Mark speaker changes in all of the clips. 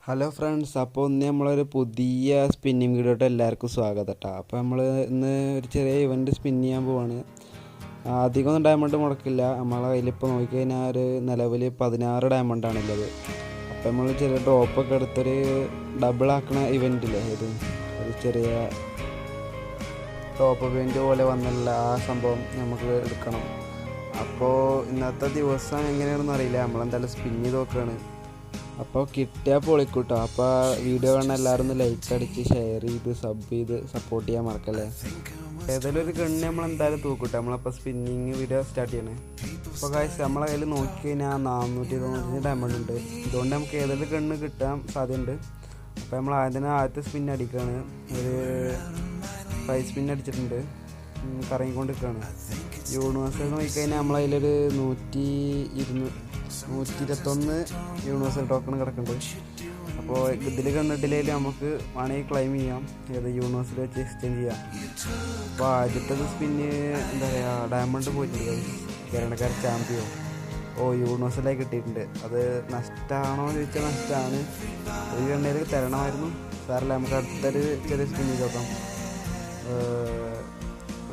Speaker 1: Hello friends, അപ്പോൾ ഇന്ന് നമ്മളൊരു പുതിയ സ്പിന്നിങ് വീഡിയോട്ട് എല്ലാവർക്കും സ്വാഗതം കേട്ടോ. അപ്പോൾ നമ്മൾ ഇന്ന് ഒരു ചെറിയ ഇവൻറ്റ് സ്പിൻ ചെയ്യാൻ പോവാണ്. അധികമൊന്നും ഡയമണ്ട് മുടക്കില്ല. നമ്മളെ കയ്യിലിപ്പോൾ നോക്കിക്കഴിഞ്ഞാൽ ഒരു നിലവിൽ 16 ഡയമണ്ടാണുള്ളത്. അപ്പോൾ നമ്മൾ ചെറിയ ഡ്രോപ്പൊക്കെ എടുത്തൊരു ഡബിൾ ആക്കണ ഇവൻറ്റില്ലേ, ഒരു ചെറിയ ടോപ്പ് ഇവൻറ്റ് പോലെ വന്നുള്ള ആ സംഭവം നമുക്ക് എടുക്കണം. അപ്പോൾ ഇന്നത്തെ ദിവസം എങ്ങനെയാണെന്ന് അറിയില്ല, നമ്മളെന്തായാലും സ്പിൻ ചെയ്ത് നോക്കുകയാണ്. അപ്പോൾ കിട്ടിയാൽ പൊളിക്കൂട്ടോ. അപ്പോൾ വീഡിയോ കാണാൻ എല്ലാവരും ഒന്ന് ലൈക്ക് അടിച്ച് ഷെയർ ചെയ്ത് സബ് ചെയ്ത് സപ്പോർട്ട് ചെയ്യാൻ മറക്കല്ലേ. ഏതെങ്കിലും ഒരു ഗണ്ണ് നമ്മളെന്തായാലും തൂക്കൂട്ടോ. നമ്മളപ്പോൾ സ്പിന്നിങ് വീഡിയോ സ്റ്റാർട്ട് ചെയ്യണേ. അപ്പോൾ കാശ് നമ്മളെ കയ്യിൽ നോക്കിക്കഴിഞ്ഞാൽ 495 ഡയമണ്ട് ഉണ്ട്. ഇതുകൊണ്ട് നമുക്ക് ഏതെങ്കിലും ഗണ്ണ് കിട്ടാൻ സാധ്യതയുണ്ട്. അപ്പോൾ നമ്മൾ ആദ്യത്തെ സ്പിൻ അടിക്കുകയാണ്. ഒരു 5 സ്പിൻ അടിച്ചിട്ടുണ്ട്, കറങ്ങിക്കൊണ്ട് നിൽക്കുകയാണ്. യൂണിവേഴ്സൽ നോക്കിക്കഴിഞ്ഞാൽ നമ്മളതിലൊരു 121 യൂണിവേഴ്സൽ ടോക്കൺ കിടക്കുന്നുണ്ട്. അപ്പോൾ ഇതിൽ കണ്ടിട്ടില്ലെങ്കിൽ നമുക്ക് വേണമെങ്കിൽ ക്ലെയിം ചെയ്യാം, ഏത് യൂണിവേഴ്സിൽ വെച്ച് എക്സ്ചേഞ്ച് ചെയ്യാം. അപ്പോൾ ആദ്യത്തെ സ്പിന്ന് എന്താ പറയുക, ഡയമണ്ട് പോയിട്ടുണ്ട്. കേരളക്കാർ ചാമ്പ്യൻ യൂണിവേഴ്സലായി കിട്ടിയിട്ടുണ്ട്. അത് നഷ്ടമാണോ എന്ന് ചോദിച്ചാൽ നഷ്ടമാണ്. ഒരു കണ്ണയിലേക്ക് തരണമായിരുന്നു. സാറല്ല, നമുക്ക് അടുത്തൊരു ചെറിയ സ്പിൻ ചെയ്ത് നോക്കാം.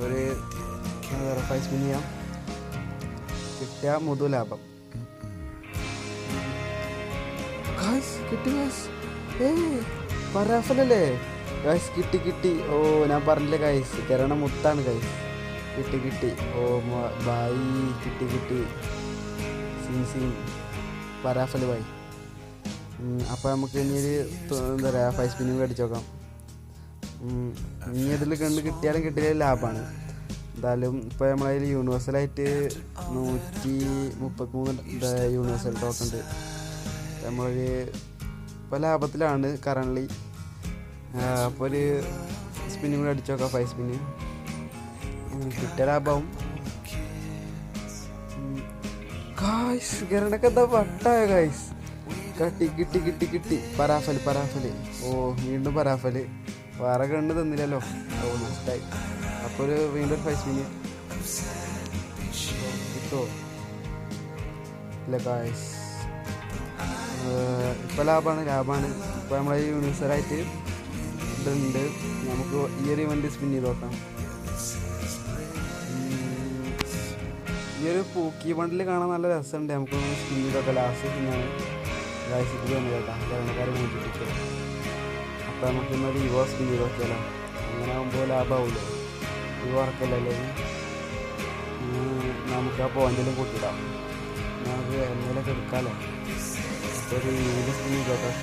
Speaker 1: ഒരു 5 സ്പിൻ ചെയ്യാം. കിട്ടിയ മുതു ലാഭം. കിട്ടി ഗൈസ്, പരാഫലല്ലേ ഗൈസ്, കിട്ടി. ഞാൻ പറഞ്ഞില്ലേ ഗൈസ്, കിരണ മുത്താണ് ഗൈസ്. കിട്ടി. ബായി കിട്ടി. സീൻ പരാഫല് ബായി. അപ്പോൾ നമുക്ക് ഇനി ഒരു എന്താ പറയുക 5 സ്പിന്നും അടിച്ചു നോക്കാം. ഇനി ഇതിൽ കണ്ട് കിട്ടിയാലും കിട്ടിയാലും ലാഭമാണ്. എന്തായാലും ഇപ്പോൾ നമ്മളതിൽ യൂണിവേഴ്സലായിട്ട് 133 യൂണിവേഴ്സൽ ടോക്കൺ ഉണ്ട്. നമ്മളൊരു ഇപ്പോൾ ലാഭത്തിലാണ് കറണ്ട്ലി. അപ്പോൾ ഒരു സ്പിന്നും കൂടെ അടിച്ചു നോക്കാം. 5 സ്പിന്ന് കിട്ടിയ ലാഭമാവും. ഗായ്സ്, ഗരണക്ക് എന്താ വട്ടായ ഗായ്സ്. കിട്ടി. പരാഫല്. വീണ്ടും പരാഫല്. വേറെ കണ്ണ് തന്നില്ലല്ലോ, നഷ്ടമായി. അപ്പോൾ വീണ്ടും 5 സ്പിന്ന് കിട്ടുമോ? ഇല്ല ഗായ്സ്, ഇപ്പോൾ ലാഭമാണ്. ഇപ്പോൾ നമ്മളെ യൂണിവേഴ്സലായിട്ട് ഇതുണ്ട്. നമുക്ക് ഈ ഒരു ഇവൻറ്റ് സ്പിൻ ചെയ്ത് നോക്കാം. ഈ ഒരു പൂക്കി വണ്ടിൽ കാണാൻ നല്ല രസമുണ്ട്. നമുക്ക് സ്പിൻ ചെയ്ത് നോക്കാം. ലാസ്റ്റ് സ്പിന്നാണ് ഗായ്സിക്ക് തന്നെ കേട്ടോ, കാരണക്കാർ നോക്കിയിട്ട്. അപ്പോൾ നമുക്ക് ഇന്നൊരു ഇവോ സ്പിൻ ചെയ്ത് നോക്കിയാലോ. അങ്ങനെ ആകുമ്പോൾ ലാഭമാവില്ലേ, ഇവ ഉറക്കല്ലേ. നമുക്ക് ആ പോയിന്റിലും കൂട്ടിയിടാം. നമുക്ക് എന്തെങ്കിലുമൊക്കെ എടുക്കാമല്ലോ. ഒരു സ്പിൻ ചെയ്ത് നോക്കാം.